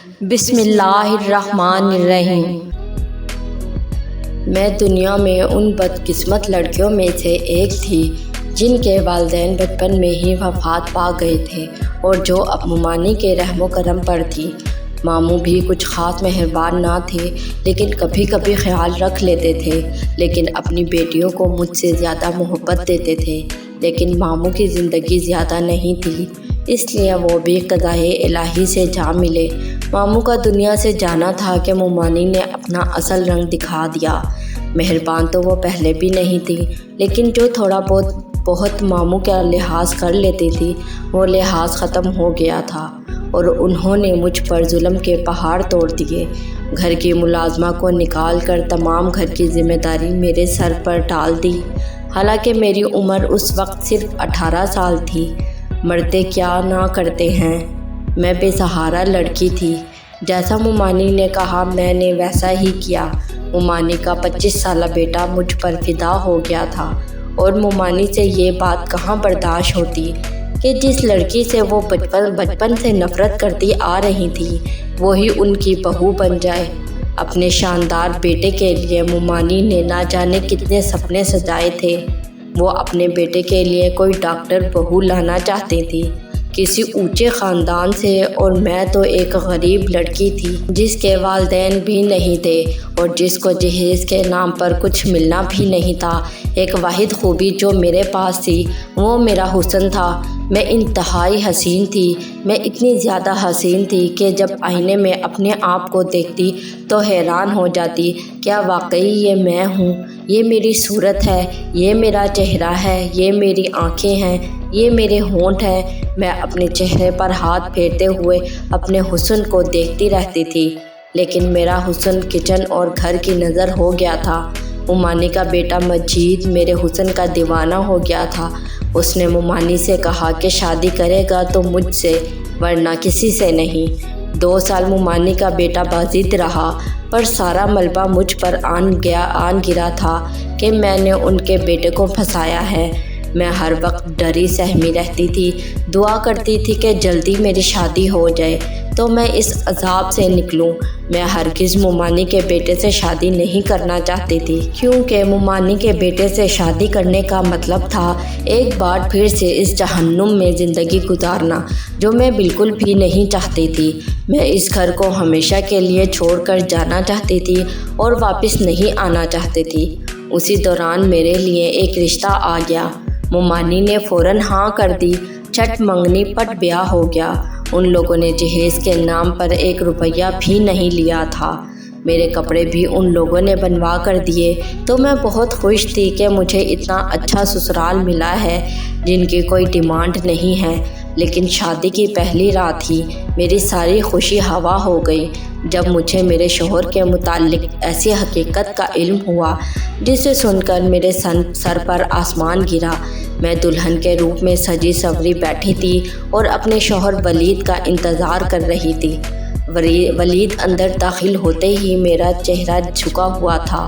بسم اللہ الرحمن الرحیم۔ میں دنیا میں ان بدقسمت لڑکیوں میں سے ایک تھی جن کے والدین بچپن میں ہی وفات پا گئے تھے اور جو اب ممانی کے رحم و کرم پر تھی۔ ماموں بھی کچھ خاص مہربان نہ تھے، لیکن کبھی کبھی خیال رکھ لیتے تھے، لیکن اپنی بیٹیوں کو مجھ سے زیادہ محبت دیتے تھے۔ لیکن ماموں کی زندگی زیادہ نہیں تھی، اس لیے وہ بھی قضائے الہی سے جا ملے۔ ماموں کا دنیا سے جانا تھا کہ ممانی نے اپنا اصل رنگ دکھا دیا۔ مہربان تو وہ پہلے بھی نہیں تھی، لیکن جو تھوڑا بہت ماموں کا لحاظ کر لیتی تھی، وہ لحاظ ختم ہو گیا تھا اور انہوں نے مجھ پر ظلم کے پہاڑ توڑ دیے۔ گھر کی ملازمہ کو نکال کر تمام گھر کی ذمہ داری میرے سر پر ڈال دی، حالانکہ میری عمر اس وقت صرف 18 سال تھی۔ مرتے کیا نہ کرتے ہیں، میں بے سہارا لڑکی تھی۔ جیسا ممانی نے کہا میں نے ویسا ہی کیا۔ ممانی کا 25 سالہ بیٹا مجھ پر فدا ہو گیا تھا اور ممانی سے یہ بات کہاں برداشت ہوتی کہ جس لڑکی سے وہ بچپن سے نفرت کرتی آ رہی تھی وہی ان کی بہو بن جائے۔ اپنے شاندار بیٹے کے لیے ممانی نے نہ جانے کتنے سپنے سجائے تھے۔ وہ اپنے بیٹے کے لیے کوئی ڈاکٹر بہو لانا چاہتی تھی، کسی اونچے خاندان سے، اور میں تو ایک غریب لڑکی تھی جس کے والدین بھی نہیں تھے اور جس کو جہیز کے نام پر کچھ ملنا بھی نہیں تھا۔ ایک واحد خوبی جو میرے پاس تھی وہ میرا حسن تھا۔ میں انتہائی حسین تھی، میں اتنی زیادہ حسین تھی کہ جب آئینے میں اپنے آپ کو دیکھتی تو حیران ہو جاتی، کیا واقعی یہ میں ہوں؟ یہ میری صورت ہے، یہ میرا چہرہ ہے، یہ میری آنکھیں ہیں، یہ میرے ہونٹ ہیں۔ میں اپنے چہرے پر ہاتھ پھیرتے ہوئے اپنے حسن کو دیکھتی رہتی تھی، لیکن میرا حسن کچن اور گھر کی نظر ہو گیا تھا۔ ممانی کا بیٹا مجید میرے حسن کا دیوانہ ہو گیا تھا۔ اس نے ممانی سے کہا کہ شادی کرے گا تو مجھ سے، ورنہ کسی سے نہیں۔ 2 سال ممانی کا بیٹا باضد رہا، پر سارا ملبہ مجھ پر آن گرا تھا کہ میں نے ان کے بیٹے کو پھنسایا ہے۔ میں ہر وقت ڈری سہمی رہتی تھی، دعا کرتی تھی کہ جلدی میری شادی ہو جائے تو میں اس عذاب سے نکلوں۔ میں ہرگز ممانی کے بیٹے سے شادی نہیں کرنا چاہتی تھی، کیونکہ ممانی کے بیٹے سے شادی کرنے کا مطلب تھا ایک بار پھر سے اس جہنم میں زندگی گزارنا، جو میں بالکل بھی نہیں چاہتی تھی۔ میں اس گھر کو ہمیشہ کے لیے چھوڑ کر جانا چاہتی تھی اور واپس نہیں آنا چاہتی تھی۔ اسی دوران میرے لیے ایک رشتہ آ گیا۔ ممانی نے فوراً ہاں کر دی، چھٹ منگنی پٹ بیاہ ہو گیا۔ ان لوگوں نے جہیز کے نام پر 1 روپیہ بھی نہیں لیا تھا۔ میرے کپڑے بھی ان لوگوں نے بنوا کر دیے، تو میں بہت خوش تھی کہ مجھے اتنا اچھا سسرال ملا ہے جن کی کوئی ڈیمانڈ نہیں ہے۔ لیکن شادی کی پہلی رات ہی میری ساری خوشی ہوا ہو گئی جب مجھے میرے شوہر کے متعلق ایسی حقیقت کا علم ہوا جسے سن کر میرے سر پر آسمان گرا۔ میں دلہن کے روپ میں سجی سوری بیٹھی تھی اور اپنے شوہر ولید کا انتظار کر رہی تھی۔ ولید اندر داخل ہوتے ہی میرا چہرہ جھکا ہوا تھا۔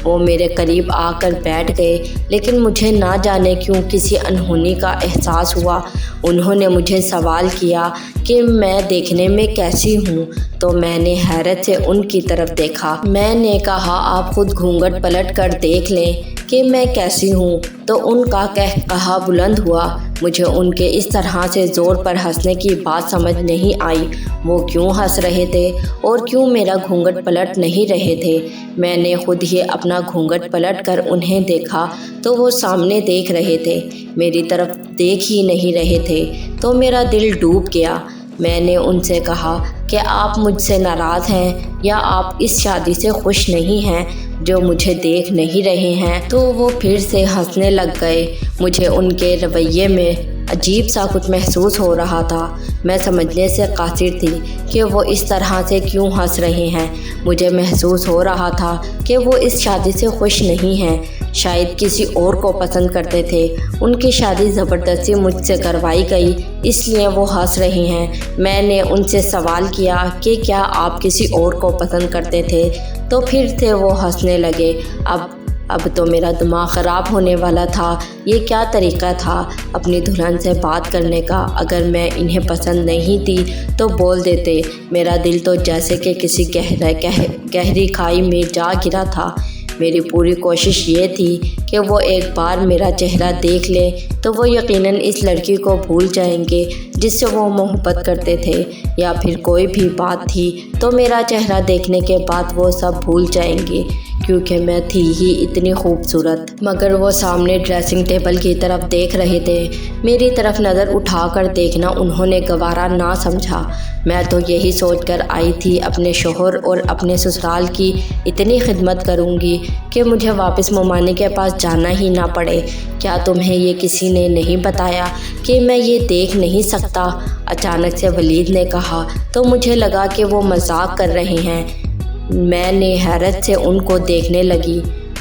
وہ میرے قریب آ کر بیٹھ گئے، لیکن مجھے نہ جانے کیوں کسی انہونی کا احساس ہوا۔ انہوں نے مجھے سوال کیا کہ میں دیکھنے میں کیسی ہوں، تو میں نے حیرت سے ان کی طرف دیکھا۔ میں نے کہا آپ خود گھونگھٹ پلٹ کر دیکھ لیں کہ میں کیسی ہوں، تو ان کا قہقہا بلند ہوا۔ مجھے ان کے اس طرح سے زور پر ہنسنے کی بات سمجھ نہیں آئی۔ وہ کیوں ہنس رہے تھے اور کیوں میرا گھونگھٹ پلٹ نہیں رہے تھے؟ میں نے خود ہی اپنا گھونگھٹ پلٹ کر انہیں دیکھا تو وہ سامنے دیکھ رہے تھے، میری طرف دیکھ ہی نہیں رہے تھے، تو میرا دل ڈوب گیا۔ میں نے ان سے کہا کہ آپ مجھ سے ناراض ہیں یا آپ اس شادی سے خوش نہیں ہیں جو مجھے دیکھ نہیں رہے ہیں؟ تو وہ پھر سے ہنسنے لگ گئے۔ مجھے ان کے رویے میں عجیب سا کچھ محسوس ہو رہا تھا۔ میں سمجھنے سے قاصر تھی کہ وہ اس طرح سے کیوں ہنس رہے ہیں۔ مجھے محسوس ہو رہا تھا کہ وہ اس شادی سے خوش نہیں ہیں، شاید کسی اور کو پسند کرتے تھے۔ ان کی شادی زبردستی مجھ سے کروائی گئی، اس لیے وہ ہنس رہے ہیں۔ میں نے ان سے سوال کیا کہ کیا آپ کسی اور کو پسند کرتے تھے؟ تو پھر سے وہ ہنسنے لگے۔ اب اب تو میرا دماغ خراب ہونے والا تھا۔ یہ کیا طریقہ تھا اپنی دلہن سے بات کرنے کا؟ اگر میں انہیں پسند نہیں تھی تو بول دیتے۔ میرا دل تو جیسے کہ کسی گہری کھائی میں جا گرا تھا۔ میری پوری کوشش یہ تھی کہ وہ ایک بار میرا چہرہ دیکھ لیں تو وہ یقیناً اس لڑکی کو بھول جائیں گے جس سے وہ محبت کرتے تھے، یا پھر کوئی بھی بات تھی تو میرا چہرہ دیکھنے کے بعد وہ سب بھول جائیں گے، کیونکہ میں تھی ہی اتنی خوبصورت۔ مگر وہ سامنے ڈریسنگ ٹیبل کی طرف دیکھ رہے تھے۔ میری طرف نظر اٹھا کر دیکھنا انہوں نے گوارا نہ سمجھا۔ میں تو یہی سوچ کر آئی تھی اپنے شوہر اور اپنے سسرال کی اتنی خدمت کروں گی کہ مجھے واپس ممانی کے پاس جانا ہی نہ پڑے۔ کیا تمہیں یہ کسی نے نہیں بتایا کہ میں یہ دیکھ نہیں سکتا؟ اچانک سے ولید نے کہا تو مجھے لگا کہ وہ مذاق کر رہے ہیں۔ میں نے حیرت سے ان کو دیکھنے لگی۔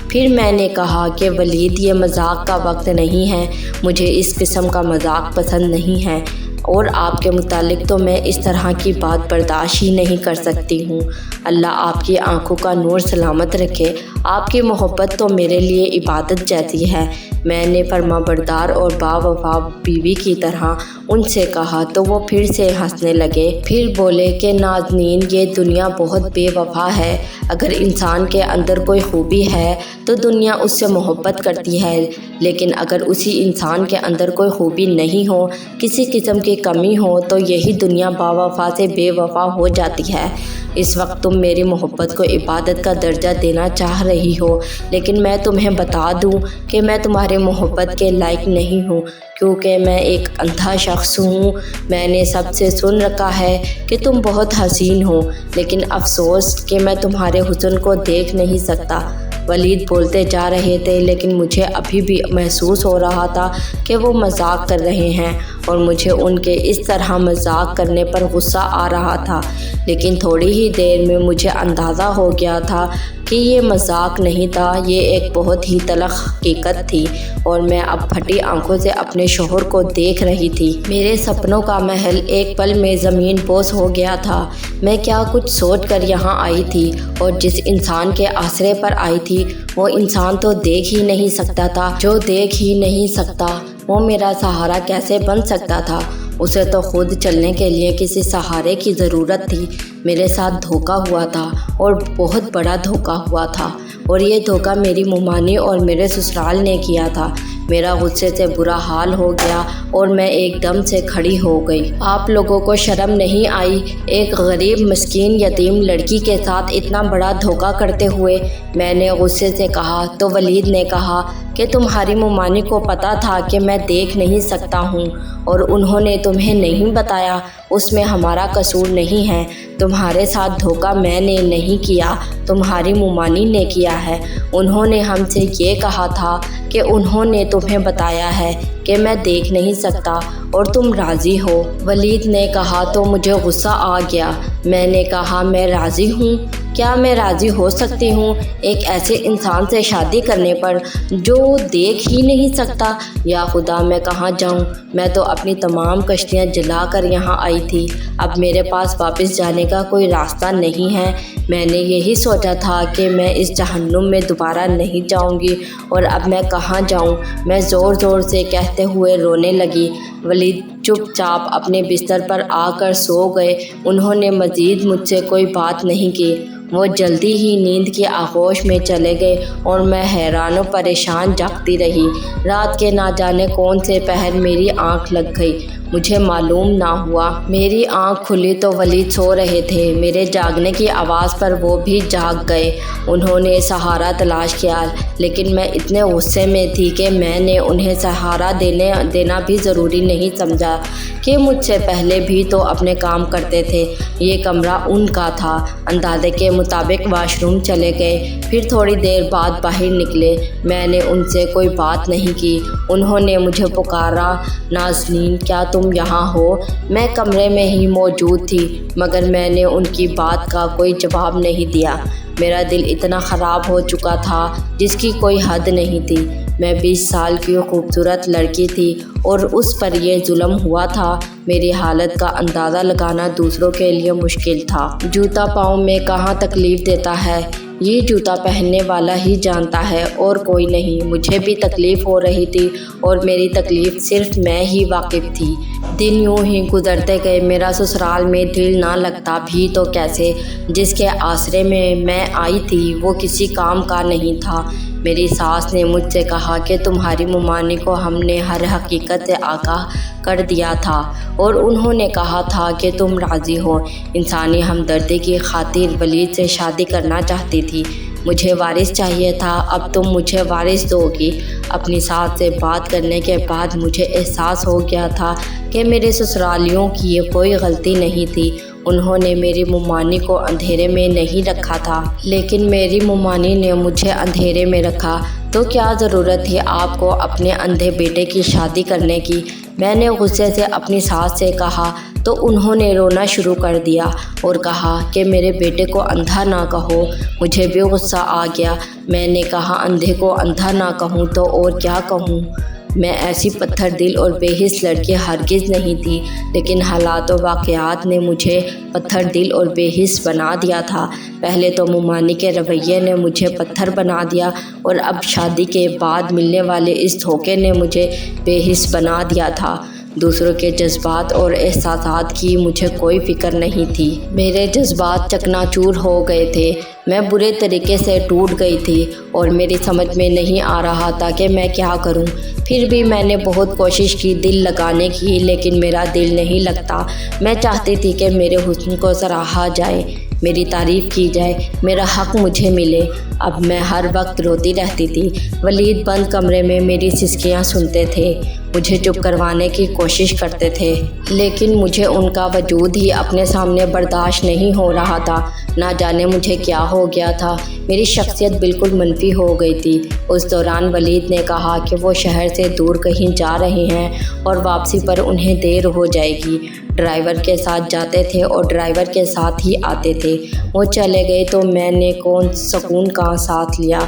پھر میں نے کہا کہ ولید، یہ مذاق کا وقت نہیں ہے، مجھے اس قسم کا مذاق پسند نہیں ہے، اور آپ کے متعلق تو میں اس طرح کی بات برداشت ہی نہیں کر سکتی ہوں۔ اللہ آپ کی آنکھوں کا نور سلامت رکھے۔ آپ کی محبت تو میرے لیے عبادت جیسی ہے۔ میں نے فرما بردار اور باوفا بیوی کی طرح ان سے کہا تو وہ پھر سے ہنسنے لگے۔ پھر بولے کہ نازنین، یہ دنیا بہت بے وفا ہے۔ اگر انسان کے اندر کوئی خوبی ہے تو دنیا اس سے محبت کرتی ہے، لیکن اگر اسی انسان کے اندر کوئی خوبی نہیں ہو، کسی قسم کی کمی ہو، تو یہی دنیا باوفا سے بے وفا ہو جاتی ہے۔ اس وقت تم میری محبت کو عبادت کا درجہ دینا چاہ رہی ہو، لیکن میں تمہیں بتا دوں کہ میں تمہاری محبت کے لائق نہیں ہوں، کیونکہ میں ایک اندھا شخص ہوں۔ میں نے سب سے سن رکھا ہے کہ تم بہت حسین ہو، لیکن افسوس کہ میں تمہارے حسن کو دیکھ نہیں سکتا۔ ولید بولتے جا رہے تھے، لیکن مجھے ابھی بھی محسوس ہو رہا تھا کہ وہ مذاق کر رہے ہیں، اور مجھے ان کے اس طرح مذاق کرنے پر غصہ آ رہا تھا۔ لیکن تھوڑی ہی دیر میں مجھے اندازہ ہو گیا تھا کہ یہ مذاق نہیں تھا، یہ ایک بہت ہی تلخ حقیقت تھی، اور میں اب پھٹی آنکھوں سے اپنے شوہر کو دیکھ رہی تھی۔ میرے سپنوں کا محل ایک پل میں زمین بوس ہو گیا تھا۔ میں کیا کچھ سوچ کر یہاں آئی تھی، اور جس انسان کے آسرے پر آئی تھی وہ انسان تو دیکھ ہی نہیں سکتا تھا۔ جو دیکھ ہی نہیں سکتا وہ میرا سہارا کیسے بن سکتا تھا؟ اسے تو خود چلنے کے لیے کسی سہارے کی ضرورت تھی۔ میرے ساتھ دھوکا ہوا تھا، اور بہت بڑا دھوکا ہوا تھا، اور یہ دھوکا میری ممانی اور میرے سسرال نے کیا تھا۔ میرا غصے سے برا حال ہو گیا اور میں ایک دم سے کھڑی ہو گئی۔ آپ لوگوں کو شرم نہیں آئی ایک غریب مسکین یتیم لڑکی کے ساتھ اتنا بڑا دھوکا کرتے ہوئے؟ میں نے غصے سے کہا تو ولید نے کہا کہ تمہاری ممانی کو پتہ تھا کہ میں دیکھ نہیں سکتا ہوں، اور انہوں نے تمہیں نہیں بتایا۔ اس میں ہمارا قصور نہیں ہے۔ تمہارے ساتھ دھوکا میں نے نہیں کیا، تمہاری ممانی نے کیا ہے۔ انہوں نے ہم سے یہ کہا تھا کہ انہوں نے تمہیں بتایا ہے کہ میں دیکھ نہیں سکتا، اور تم راضی ہو۔ ولید نے کہا تو مجھے غصہ آ گیا۔ میں نے کہا میں راضی ہوں؟ کیا میں راضی ہو سکتی ہوں ایک ایسے انسان سے شادی کرنے پر جو دیکھ ہی نہیں سکتا؟ یا خدا، میں کہاں جاؤں؟ میں تو اپنی تمام کشتیاں جلا کر یہاں آئی تھی۔ اب میرے پاس واپس جانے کا کوئی راستہ نہیں ہے۔ میں نے یہی سوچا تھا کہ میں اس جہنم میں دوبارہ نہیں جاؤں گی، اور اب میں کہاں جاؤں؟ میں زور زور سے کہتے ہوئے رونے لگی۔ ولید چپ چاپ اپنے بستر پر آ کر سو گئے۔ انہوں نے مزید مجھ سے کوئی بات نہیں کی۔ وہ جلدی ہی نیند کی آغوش میں چلے گئے، اور میں حیران و پریشان جاگتی رہی۔ رات کے نہ جانے کون سے پہر میری آنکھ لگ گئی، مجھے معلوم نہ ہوا۔ میری آنکھ کھلی تو ولید سو رہے تھے۔ میرے جاگنے کی آواز پر وہ بھی جاگ گئے۔ انہوں نے سہارا تلاش کیا، لیکن میں اتنے غصے میں تھی کہ میں نے انہیں سہارا دینا بھی ضروری نہیں سمجھا کہ مجھ سے پہلے بھی تو اپنے کام کرتے تھے۔ یہ کمرہ ان کا تھا۔ اندازے کے مطابق واش روم چلے گئے، پھر تھوڑی دیر بعد باہر نکلے۔ میں نے ان سے کوئی بات نہیں کی۔ انہوں نے مجھے پکارا، نازنین کیا تم یہاں ہو؟ میں کمرے میں ہی موجود تھی، مگر میں نے ان کی بات کا کوئی جواب نہیں دیا۔ میرا دل اتنا خراب ہو چکا تھا جس کی کوئی حد نہیں تھی۔ میں 20 سال کی خوبصورت لڑکی تھی، اور اس پر یہ ظلم ہوا تھا۔ میری حالت کا اندازہ لگانا دوسروں کے لیے مشکل تھا۔ جوتا پاؤں میں کہاں تکلیف دیتا ہے، یہ جوتا پہننے والا ہی جانتا ہے اور کوئی نہیں۔ مجھے بھی تکلیف ہو رہی تھی اور میری تکلیف صرف میں ہی واقف تھی۔ دن یوں ہی گزرتے گئے، میرا سسرال میں دل نہ لگتا بھی تو کیسے۔ جس کے آسرے میں آئی تھی وہ کسی کام کا نہیں تھا۔ میری ساس نے مجھ سے کہا کہ تمہاری ممانی کو ہم نے ہر حقیقت سے آگاہ کر دیا تھا اور انہوں نے کہا تھا کہ تم راضی ہو۔ انسانی ہمدردی کی خاطر ولید سے شادی کرنا چاہتی تھی۔ مجھے وارث چاہیے تھا، اب تم مجھے وارث دو گی۔ اپنی ساس سے بات کرنے کے بعد مجھے احساس ہو گیا تھا کہ میرے سسرالیوں کی کوئی غلطی نہیں تھی۔ انہوں نے میری ممانی کو اندھیرے میں نہیں رکھا تھا، لیکن میری ممانی نے مجھے اندھیرے میں رکھا۔ تو کیا ضرورت تھی آپ کو اپنے اندھے بیٹے کی شادی کرنے کی؟ میں نے غصے سے اپنی ساس سے کہا تو انہوں نے رونا شروع کر دیا اور کہا کہ میرے بیٹے کو اندھا نہ کہو۔ مجھے بھی غصہ آ گیا۔ میں نے کہا اندھے کو اندھا نہ کہوں تو اور کیا کہوں؟ میں ایسی پتھر دل اور بے حس لڑکی ہرگز نہیں تھی، لیکن حالات و واقعات نے مجھے پتھر دل اور بے حس بنا دیا تھا۔ پہلے تو ممانی کے رویے نے مجھے پتھر بنا دیا اور اب شادی کے بعد ملنے والے اس دھوکے نے مجھے بے حس بنا دیا تھا۔ دوسروں کے جذبات اور احساسات کی مجھے کوئی فکر نہیں تھی۔ میرے جذبات چکنا چور ہو گئے تھے، میں برے طریقے سے ٹوٹ گئی تھی اور میری سمجھ میں نہیں آ رہا تھا کہ میں کیا کروں۔ پھر بھی میں نے بہت کوشش کی دل لگانے کی، لیکن میرا دل نہیں لگتا۔ میں چاہتی تھی کہ میرے حسن کو سراہا جائے، میری تعریف کی جائے، میرا حق مجھے ملے۔ اب میں ہر وقت روتی رہتی تھی۔ ولید بند کمرے میں میری سسکیاں سنتے تھے، مجھے چپ کروانے کی کوشش کرتے تھے، لیکن مجھے ان کا وجود ہی اپنے سامنے برداشت نہیں ہو رہا تھا۔ نہ جانے مجھے کیا ہو گیا تھا، میری شخصیت بالکل منفی ہو گئی تھی۔ اس دوران ولید نے کہا کہ وہ شہر سے دور کہیں جا رہے ہیں اور واپسی پر انہیں دیر ہو جائے گی۔ ڈرائیور کے ساتھ جاتے تھے اور ڈرائیور کے ساتھ ہی آتے تھے۔ وہ چلے گئے تو میں نے کون سکون کا ساتھ لیا۔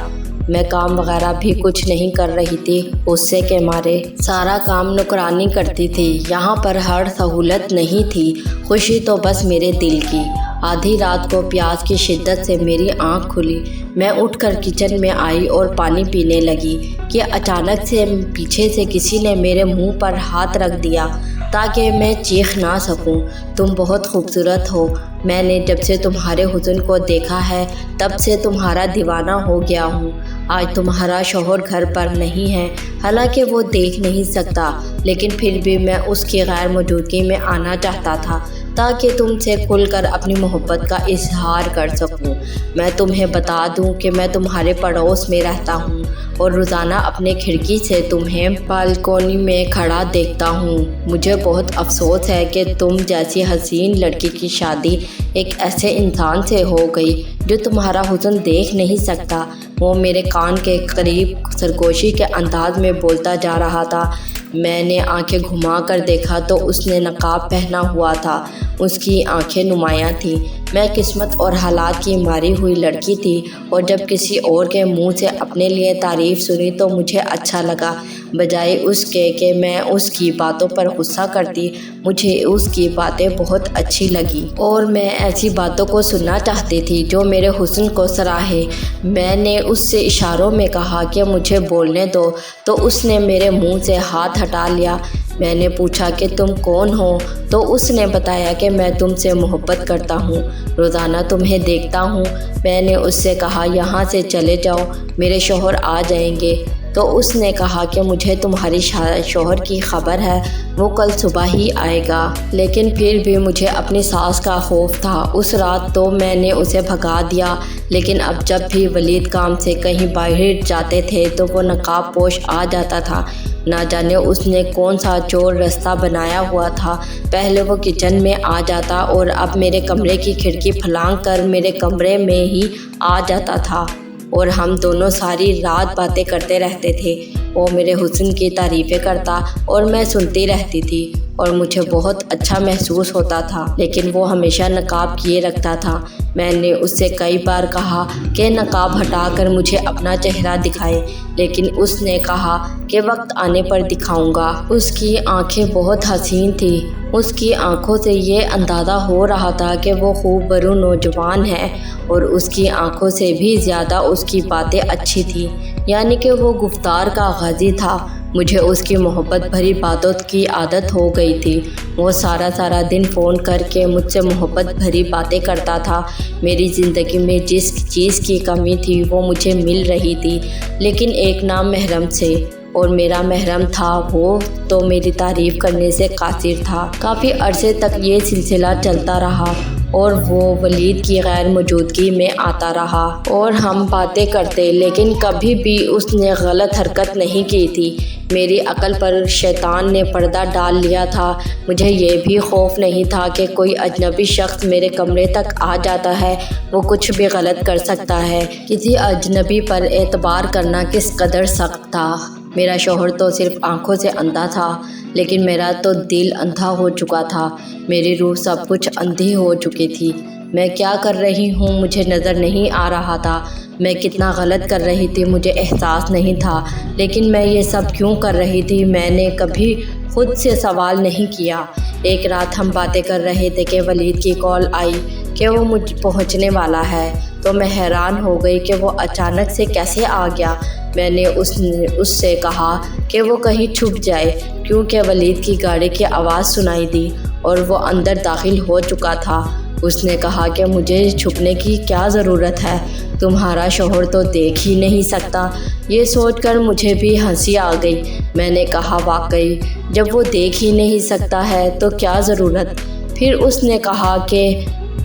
میں کام وغیرہ بھی کچھ نہیں کر رہی تھی، غصے کے مارے سارا کام نوکرانی کرتی تھی۔ یہاں پر ہر سہولت نہیں تھی، خوشی تو بس میرے دل کی۔ آدھی رات کو پیاس کی شدت سے میری آنکھ کھلی۔ میں اٹھ کر کچن میں آئی اور پانی پینے لگی کہ اچانک سے پیچھے سے کسی نے میرے منہ پر ہاتھ رکھ دیا تاکہ میں چیخ نہ سکوں۔ تم بہت خوبصورت ہو، میں نے جب سے تمہارے حسن کو دیکھا ہے تب سے تمہارا دیوانہ ہو گیا ہوں۔ آج تمہارا شوہر گھر پر نہیں ہے، حالانکہ وہ دیکھ نہیں سکتا، لیکن پھر بھی میں اس کی غیر موجودگی میں آنا چاہتا تھا تاکہ تم سے کھل کر اپنی محبت کا اظہار کر سکوں۔ میں تمہیں بتا دوں کہ میں تمہارے پڑوس میں رہتا ہوں اور روزانہ اپنے کھڑکی سے تمہیں بالکونی میں کھڑا دیکھتا ہوں۔ مجھے بہت افسوس ہے کہ تم جیسی حسین لڑکی کی شادی ایک ایسے انسان سے ہو گئی جو تمہارا حسن دیکھ نہیں سکتا۔ وہ میرے کان کے قریب سرگوشی کے انداز میں بولتا جا رہا تھا۔ میں نے آنکھیں گھما کر دیکھا تو اس نے نقاب پہنا ہوا تھا، اس کی آنکھیں نمایاں تھیں۔ میں قسمت اور حالات کی ماری ہوئی لڑکی تھی اور جب کسی اور کے منہ سے اپنے لیے تعریف سنی تو مجھے اچھا لگا، بجائے اس کے کہ میں اس کی باتوں پر غصہ کرتی۔ مجھے اس کی باتیں بہت اچھی لگی اور میں ایسی باتوں کو سننا چاہتی تھی جو میرے حسن کو سراہے۔ میں نے اس سے اشاروں میں کہا کہ مجھے بولنے دو تو اس نے میرے منہ سے ہاتھ ہٹا لیا۔ میں نے پوچھا کہ تم کون ہو تو اس نے بتایا کہ میں تم سے محبت کرتا ہوں، روزانہ تمہیں دیکھتا ہوں۔ میں نے اس سے کہا یہاں سے چلے جاؤ، میرے شوہر آ جائیں گے۔ تو اس نے کہا کہ مجھے تمہاری شوہر کی خبر ہے، وہ کل صبح ہی آئے گا۔ لیکن پھر بھی مجھے اپنی ساس کا خوف تھا۔ اس رات تو میں نے اسے بھگا دیا، لیکن اب جب بھی ولید کام سے کہیں باہر جاتے تھے تو وہ نقاب پوش آ جاتا تھا۔ نہ جانے اس نے کون سا چور رستہ بنایا ہوا تھا۔ پہلے وہ کچن میں آ جاتا اور اب میرے کمرے کی کھڑکی پھلانگ کر میرے کمرے میں ہی آ جاتا تھا اور ہم دونوں ساری رات باتیں کرتے رہتے تھے۔ وہ میرے حسن کی تعریفیں کرتا اور میں سنتی رہتی تھی۔ اور مجھے بہت اچھا محسوس ہوتا تھا، لیکن وہ ہمیشہ نقاب کیے رکھتا تھا۔ میں نے اس سے کئی بار کہا کہ نقاب ہٹا کر مجھے اپنا چہرہ دکھائے، لیکن اس نے کہا کہ وقت آنے پر دکھاؤں گا۔ اس کی آنکھیں بہت حسین تھیں۔ اس کی آنکھوں سے یہ اندازہ ہو رہا تھا کہ وہ خوب برو نوجوان ہے، اور اس کی آنکھوں سے بھی زیادہ اس کی باتیں اچھی تھیں، یعنی کہ وہ گفتار کا غازی تھا۔ مجھے اس کی محبت بھری باتوں کی عادت ہو گئی تھی۔ وہ سارا دن فون کر کے مجھ سے محبت بھری باتیں کرتا تھا۔ میری زندگی میں جس چیز کی کمی تھی وہ مجھے مل رہی تھی، لیکن ایک نام محرم سے، اور میرا محرم تھا وہ تو میری تعریف کرنے سے قاصر تھا۔ کافی عرصے تک یہ سلسلہ چلتا رہا، اور وہ ولید کی غیر موجودگی میں آتا رہا اور ہم باتیں کرتے، لیکن کبھی بھی اس نے غلط حرکت نہیں کی تھی۔ میری عقل پر شیطان نے پردہ ڈال لیا تھا۔ مجھے یہ بھی خوف نہیں تھا کہ کوئی اجنبی شخص میرے کمرے تک آ جاتا ہے، وہ کچھ بھی غلط کر سکتا ہے۔ کسی اجنبی پر اعتبار کرنا کس قدر سخت تھا۔ میرا شوہر تو صرف آنکھوں سے اندھا تھا، لیکن میرا تو دل اندھا ہو چکا تھا۔ میری روح سب کچھ اندھی ہو چکی تھی۔ میں کیا کر رہی ہوں مجھے نظر نہیں آ رہا تھا۔ میں کتنا غلط کر رہی تھی مجھے احساس نہیں تھا، لیکن میں یہ سب کیوں کر رہی تھی میں نے کبھی خود سے سوال نہیں کیا۔ ایک رات ہم باتیں کر رہے تھے کہ ولید کی کال آئی کہ وہ مجھ پہنچنے والا ہے، تو میں حیران ہو گئی کہ وہ اچانک سے کیسے آ گیا۔ میں نے اس سے کہا کہ وہ کہیں چھپ جائے، کیونکہ ولید کی گاڑی کی آواز سنائی دی اور وہ اندر داخل ہو چکا تھا۔ اس نے کہا کہ مجھے چھپنے کی کیا ضرورت ہے، تمہارا شوہر تو دیکھ ہی نہیں سکتا۔ یہ سوچ کر مجھے بھی ہنسی آ گئی۔ میں نے کہا واقعی جب وہ دیکھ ہی نہیں سکتا ہے تو کیا ضرورت۔ پھر اس نے کہا کہ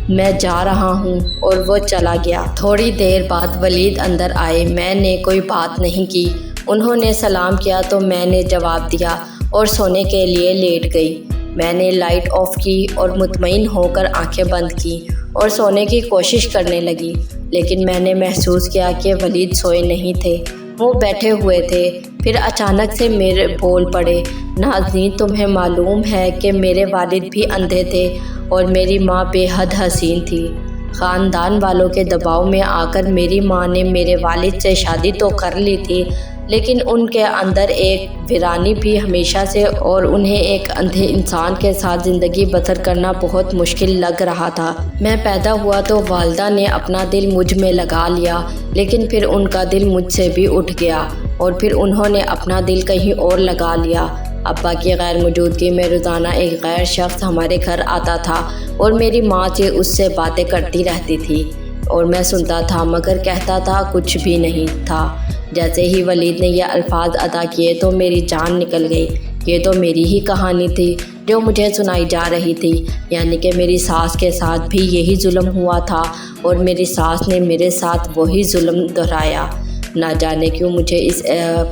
میں جا رہا ہوں، اور وہ چلا گیا۔ تھوڑی دیر بعد ولید اندر آئے۔ میں نے کوئی بات نہیں کی۔ انہوں نے سلام کیا تو میں نے جواب دیا اور سونے کے لیے لیٹ گئی۔ میں نے لائٹ آف کی اور مطمئن ہو کر آنکھیں بند کی اور سونے کی کوشش کرنے لگی، لیکن میں نے محسوس کیا کہ ولید سوئے نہیں تھے، وہ بیٹھے ہوئے تھے۔ پھر اچانک سے میرے بول پڑے، نازنین تمہیں معلوم ہے کہ میرے والد بھی اندھے تھے اور میری ماں بے حد حسین تھی۔ خاندان والوں کے دباؤ میں آ کر میری ماں نے میرے والد سے شادی تو کر لی تھی، لیکن ان کے اندر ایک ویرانی بھی ہمیشہ سے، اور انہیں ایک اندھے انسان کے ساتھ زندگی بسر کرنا بہت مشکل لگ رہا تھا۔ میں پیدا ہوا تو والدہ نے اپنا دل مجھ میں لگا لیا، لیکن پھر ان کا دل مجھ سے بھی اٹھ گیا، اور پھر انہوں نے اپنا دل کہیں اور لگا لیا۔ ابا کی غیر موجودگی میں روزانہ ایک غیر شخص ہمارے گھر آتا تھا، اور میری ماں اس سے باتیں کرتی رہتی تھی، اور میں سنتا تھا مگر کہتا تھا کچھ بھی نہیں تھا۔ جیسے ہی ولید نے یہ الفاظ ادا کیے تو میری جان نکل گئی۔ یہ تو میری ہی کہانی تھی جو مجھے سنائی جا رہی تھی، یعنی کہ میری ساس کے ساتھ بھی یہی ظلم ہوا تھا، اور میری ساس نے میرے ساتھ وہی ظلم دہرایا۔ نہ جانے کیوں مجھے اس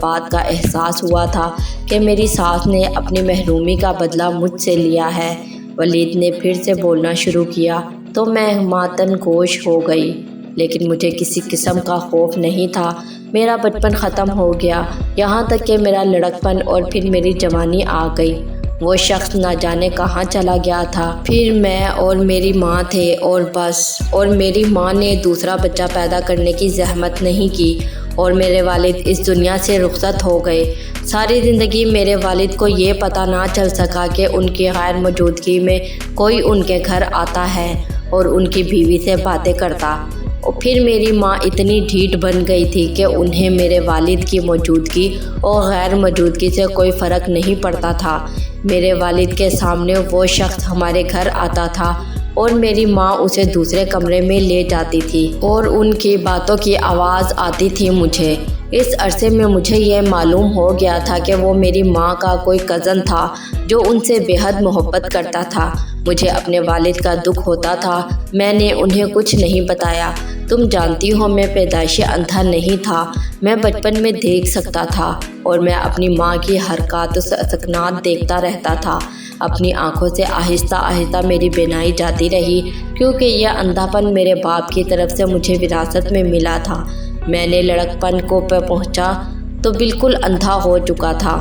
بات کا احساس ہوا تھا کہ میری ساس نے اپنی محرومی کا بدلہ مجھ سے لیا ہے۔ ولید نے پھر سے بولنا شروع کیا تو میں ماتن گوش ہو گئی، لیکن مجھے کسی قسم کا خوف نہیں تھا۔ میرا بچپن ختم ہو گیا، یہاں تک کہ میرا لڑکپن، اور پھر میری جوانی آ گئی۔ وہ شخص نہ جانے کہاں چلا گیا تھا۔ پھر میں اور میری ماں تھے اور بس، اور میری ماں نے دوسرا بچہ پیدا کرنے کی زحمت نہیں کی، اور میرے والد اس دنیا سے رخصت ہو گئے۔ ساری زندگی میرے والد کو یہ پتہ نہ چل سکا کہ ان کی غیر موجودگی میں کوئی ان کے گھر آتا ہے اور ان کی بیوی سے باتیں کرتا۔ اور پھر میری ماں اتنی ڈھیٹ بن گئی تھی کہ انہیں میرے والد کی موجودگی اور غیر موجودگی سے کوئی فرق نہیں پڑتا تھا۔ میرے والد کے سامنے وہ شخص ہمارے گھر آتا تھا اور میری ماں اسے دوسرے کمرے میں لے جاتی تھی، اور ان کی باتوں کی آواز آتی تھی مجھے۔ اس عرصے میں مجھے یہ معلوم ہو گیا تھا کہ وہ میری ماں کا کوئی کزن تھا جو ان سے بے حد محبت کرتا تھا۔ مجھے اپنے والد کا دکھ ہوتا تھا۔ میں نے انہیں کچھ نہیں بتایا۔ تم جانتی ہو میں پیدائشی اندھا نہیں تھا، میں بچپن میں دیکھ سکتا تھا، اور میں اپنی ماں کی حرکات و سکنات دیکھتا رہتا تھا۔ اپنی آنکھوں سے آہستہ آہستہ میری بینائی جاتی رہی، کیونکہ یہ اندھا پن میرے باپ کی طرف سے مجھے وراثت میں ملا تھا۔ میں نے لڑکپن کو پہنچا تو بالکل اندھا ہو چکا تھا۔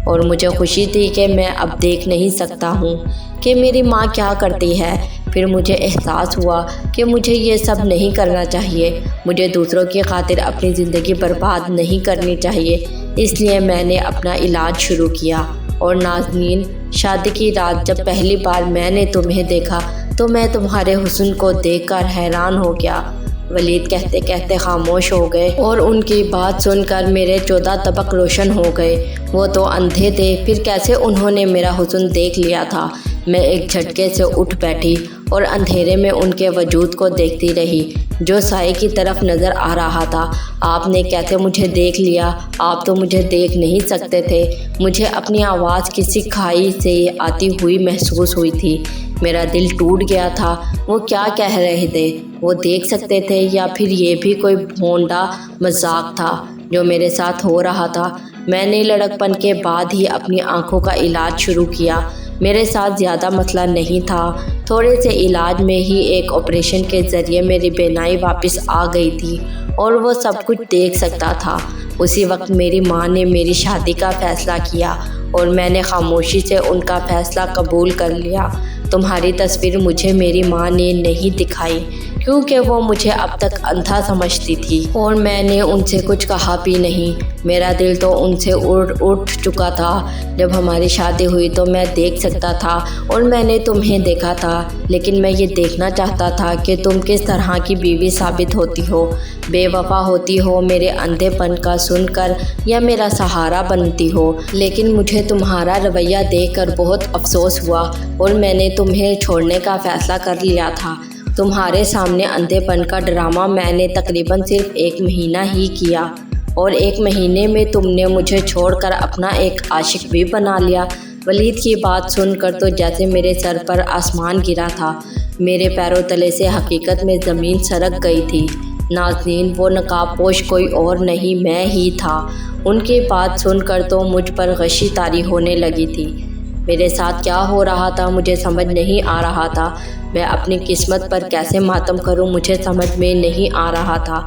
اور مجھے خوشی تھی کہ میں اب دیکھ نہیں سکتا ہوں کہ میری ماں کیا کرتی ہے۔ پھر مجھے احساس ہوا کہ مجھے یہ سب نہیں کرنا چاہیے، مجھے دوسروں کی خاطر اپنی زندگی برباد نہیں کرنی چاہیے۔ اس لیے میں نے اپنا علاج شروع کیا۔ اور نازنین، شادی کی رات جب پہلی بار میں نے تمہیں دیکھا تو میں تمہارے حسن کو دیکھ کر حیران ہو گیا۔ ولید کہتے کہتے خاموش ہو گئے اور ان کی بات سن کر میرے 14 طبق روشن ہو گئے۔ وہ تو اندھے تھے، پھر کیسے انہوں نے میرا حسن دیکھ لیا تھا؟ میں ایک جھٹکے سے اٹھ بیٹھی اور اندھیرے میں ان کے وجود کو دیکھتی رہی جو سائے کی طرف نظر آ رہا تھا۔ آپ نے کیسے مجھے دیکھ لیا؟ آپ تو مجھے دیکھ نہیں سکتے تھے۔ مجھے اپنی آواز کسی کھائی سے آتی ہوئی محسوس ہوئی تھی۔ میرا دل ٹوٹ گیا تھا۔ وہ کیا کہہ رہے تھے؟ وہ دیکھ سکتے تھے یا پھر یہ بھی کوئی بھونڈا مذاق تھا جو میرے ساتھ ہو رہا تھا؟ میں نے لڑکپن کے بعد ہی اپنی آنکھوں کا علاج شروع کیا۔ میرے ساتھ زیادہ مسئلہ نہیں تھا، تھوڑے سے علاج میں ہی ایک آپریشن کے ذریعے میری بینائی واپس آ گئی تھی اور وہ سب کچھ دیکھ سکتا تھا۔ اسی وقت میری ماں نے میری شادی کا فیصلہ کیا اور میں نے خاموشی سے ان کا فیصلہ قبول کر لیا۔ تمہاری تصویر مجھے میری ماں نے نہیں دکھائی کیونکہ وہ مجھے اب تک اندھا سمجھتی تھی اور میں نے ان سے کچھ کہا بھی نہیں۔ میرا دل تو ان سے اٹھ چکا تھا۔ جب ہماری شادی ہوئی تو میں دیکھ سکتا تھا اور میں نے تمہیں دیکھا تھا، لیکن میں یہ دیکھنا چاہتا تھا کہ تم کس طرح کی بیوی ثابت ہوتی ہو، بے وفا ہوتی ہو، میرے اندھے پن کا سن کر یا میرا سہارا بنتی ہو۔ لیکن مجھے تمہارا رویہ دیکھ کر بہت افسوس ہوا اور میں نے تمہیں چھوڑنے کا فیصلہ کر لیا تھا۔ تمہارے سامنے اندھے پن کا ڈرامہ میں نے تقریباً صرف 1 مہینہ ہی کیا اور 1 مہینے میں تم نے مجھے چھوڑ کر اپنا ایک عاشق بھی بنا لیا۔ ولید کی بات سن کر تو جیسے میرے سر پر آسمان گرا تھا، میرے پیروں تلے سے حقیقت میں زمین سرک گئی تھی۔ نازنین، وہ نقاب پوش کوئی اور نہیں، میں ہی تھا۔ ان کی بات سن کر تو مجھ پر غشی طاری ہونے لگی تھی۔ میرے ساتھ کیا ہو رہا تھا مجھے سمجھ نہیں آ رہا تھا۔ میں اپنی قسمت پر کیسے ماتم کروں مجھے سمجھ میں نہیں آ رہا تھا۔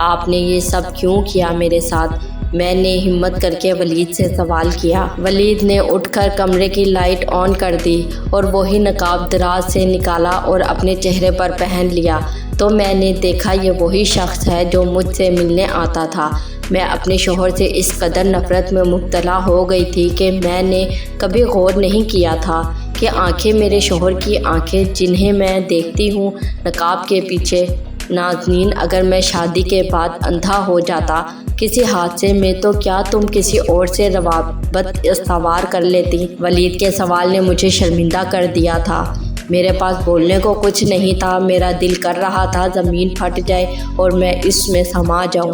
آپ نے یہ سب کیوں کیا میرے ساتھ؟ میں نے ہمت کر کے ولید سے سوال کیا۔ ولید نے اٹھ کر کمرے کی لائٹ آن کر دی اور وہی نقاب دراز سے نکالا اور اپنے چہرے پر پہن لیا تو میں نے دیکھا یہ وہی شخص ہے جو مجھ سے ملنے آتا تھا۔ میں اپنے شوہر سے اس قدر نفرت میں مبتلا ہو گئی تھی کہ میں نے کبھی غور نہیں کیا تھا کہ آنکھیں میرے شوہر کی آنکھیں جنہیں میں دیکھتی ہوں نقاب کے پیچھے۔ نازنین، اگر میں شادی کے بعد اندھا ہو جاتا کسی حادثے میں تو کیا تم کسی اور سے روابط استوار کر لیتی؟ ولید کے سوال نے مجھے شرمندہ کر دیا تھا۔ میرے پاس بولنے کو کچھ نہیں تھا۔ میرا دل کر رہا تھا زمین پھٹ جائے اور میں اس میں سما جاؤں۔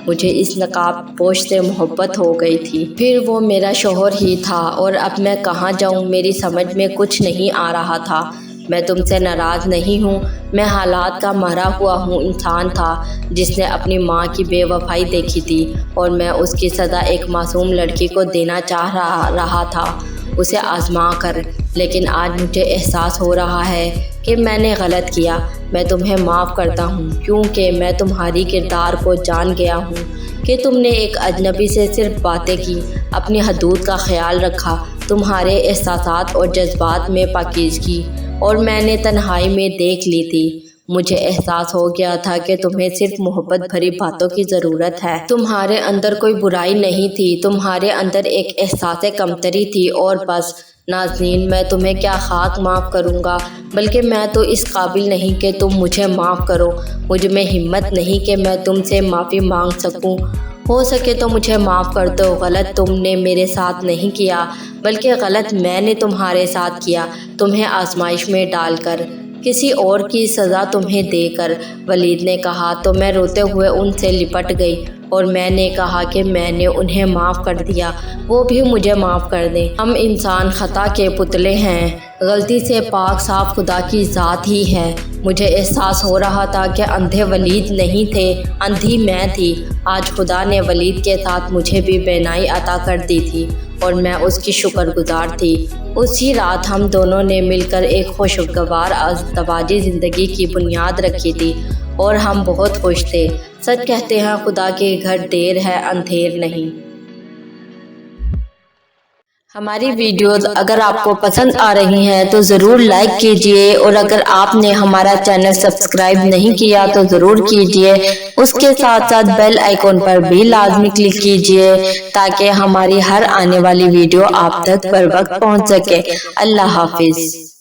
مجھے اس نقاب پوش سے محبت ہو گئی تھی، پھر وہ میرا شوہر ہی تھا اور اب میں کہاں جاؤں؟ میری سمجھ میں کچھ نہیں آ رہا تھا۔ میں تم سے ناراض نہیں ہوں، میں حالات کا مرا ہوا انسان تھا جس نے اپنی ماں کی بے وفائی دیکھی تھی اور میں اس کی سزا ایک معصوم لڑکی کو دینا چاہ رہا تھا، اسے آزما کر۔ لیکن آج مجھے احساس ہو رہا ہے کہ میں نے غلط کیا۔ میں تمہیں معاف کرتا ہوں کیونکہ میں تمہاری کردار کو جان گیا ہوں کہ تم نے ایک اجنبی سے صرف باتیں کی، اپنی حدود کا خیال رکھا، تمہارے احساسات اور جذبات میں پاکیزگی اور میں نے تنہائی میں دیکھ لی تھی۔ مجھے احساس ہو گیا تھا کہ تمہیں صرف محبت بھری باتوں کی ضرورت ہے۔ تمہارے اندر کوئی برائی نہیں تھی، تمہارے اندر ایک احساس کمتری تھی اور بس۔ نازنین، میں تمہیں کیا خاک معاف کروں گا، بلکہ میں تو اس قابل نہیں کہ تم مجھے معاف کرو۔ مجھ میں ہمت نہیں کہ میں تم سے معافی مانگ سکوں۔ ہو سکے تو مجھے معاف کر دو۔ غلط تم نے میرے ساتھ نہیں کیا، بلکہ غلط میں نے تمہارے ساتھ کیا، تمہیں آزمائش میں ڈال کر، کسی اور کی سزا تمہیں دے کر۔ ولید نے کہا تو میں روتے ہوئے ان سے لپٹ گئی اور میں نے کہا کہ میں نے انہیں معاف کر دیا، وہ بھی مجھے معاف کر دیں۔ ہم انسان خطا کے پتلے ہیں، غلطی سے پاک صاف خدا کی ذات ہی ہے۔ مجھے احساس ہو رہا تھا کہ اندھے ولید نہیں تھے، اندھی میں تھی۔ آج خدا نے ولید کے ساتھ مجھے بھی بینائی عطا کر دی تھی اور میں اس کی شکر گزار تھی۔ اسی رات ہم دونوں نے مل کر ایک خوشگوار ازدواجی زندگی کی بنیاد رکھی تھی اور ہم بہت خوش تھے۔ سچ کہتے ہیں خدا کے گھر دیر ہے اندھیر نہیں۔ ہماری ویڈیوز اگر آپ کو پسند آ رہی ہیں تو ضرور لائک کیجئے، اور اگر آپ نے ہمارا چینل سبسکرائب نہیں کیا تو ضرور کیجئے۔ اس کے ساتھ ساتھ بیل آئیکن پر بھی لازمی کلک کیجئے تاکہ ہماری ہر آنے والی ویڈیو آپ تک بر وقت پہنچ سکے۔ اللہ حافظ۔